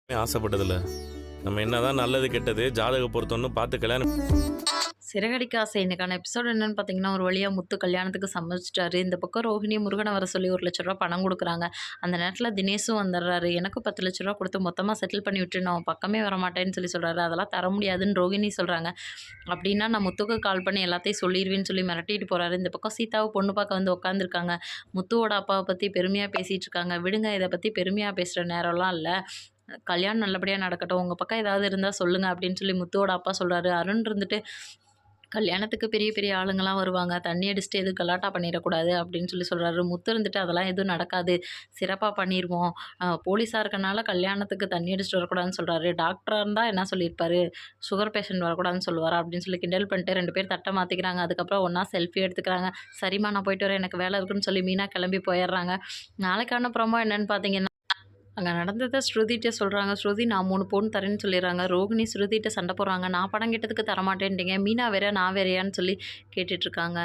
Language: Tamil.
ஆசைப்பட்டதில்ல. நம்ம என்னதான் நல்லது கெட்டது ஜாதக பொருத்தம்னு பார்த்து கல்யாணம். சிறகடிக்க ஆசை இன்னைக்கான எபிசோட் என்னன்னு பார்த்தீங்கன்னா, ஒரு வழியா முத்து கல்யாணத்துக்கு சம்மதிச்சுட்டாரு. இந்த பக்கம் ரோஹிணி முருகன வர சொல்லி ரூ. 1,00,000 பணம் குடுக்குறாங்க. அந்த நேரத்தில தினேஷும் வந்துடுறாரு. எனக்கும் ரூ. 10,00,000 குடுத்து மொத்தமா செட்டில் பண்ணி விட்டுரு. நான் உன் பக்கமே வரமாட்டேன்னு சொல்லி சொல்றாரு. அதெல்லாம் தர முடியாதுன்னு ரோகிணி சொல்றாங்க. அப்படின்னா நான் முத்துக்கு கால் பண்ணி எல்லாத்தையும் சொல்லிருவேன்னு சொல்லி மிரட்டிட்டு போறாரு. இந்த பக்கம் சீதாவ பொண்ணு பார்க்க வந்து உட்காந்துருக்காங்க. முத்துவோட அப்பாவ பத்தி பெருமையா பேசிட்டு இருக்காங்க. விடுங்க இத பத்தி பெருமையா பேசுற நேரம்லாம் இல்ல. கல்யாணம் நல்லபடியா நடக்கட்டும். உங்க பக்கம் ஏதாவது இருந்தா சொல்லுங்க அப்படின்னு சொல்லி முத்துவோட அப்பா சொல்றாரு. அருண் இருந்துட்டு கல்யாணத்துக்கு பெரிய பெரிய ஆளுங்கலாம் வருவாங்க. தண்ணி அடிச்சுட்டு எதுவும் கலாட்டா பண்ணிறக்கூடாது அப்படின்னு சொல்லி சொல்றாரு. முத்து இருந்துட்டு அதெல்லாம் எதுவும் நடக்காது. சிறப்பா பண்ணிருவோம். போலீஸா இருக்கனால கல்யாணத்துக்கு தண்ணி அடிச்சுட்டு வரக்கூடாதுன்னு சொல்றாரு. டாக்டரா இருந்தா என்ன சொல்லியிருப்பாரு? சுகர் பேஷண்ட் வரக்கூடாதுன்னு சொல்லுவாரா? அப்படின்னு சொல்லி கிண்டல் பண்ணிட்டு 2 பேர் தட்ட மாத்திக்கிறாங்க. அதுக்கப்புறம் ஒண்ணா செல்ஃபி எடுத்துக்கிறாங்க. சரிம்மா நான் போயிட்டு வரேன். எனக்கு வேலை இருக்குன்னு சொல்லி மீனா கிளம்பி போயிடுறாங்க. நாளைக்கான ப்ரோமோ என்னன்னு பார்த்தீங்கன்னா, அங்க நடந்தத ஸ்ருதிட்ட சொல்றாங்க. ஸ்ருதி நான் 3 பவுன் தரேன்னு சொல்லிர்றாங்க. ரோகிணி ஸ்ருதிட்ட சண்ட போடுறாங்க. நான் பணம் கேட்டதுக்கு தரமாட்டேன்ட்டீங்க. மீனா வேற நான் வேறயான்னு சொல்லி கேட்டுட்ருக்காங்க.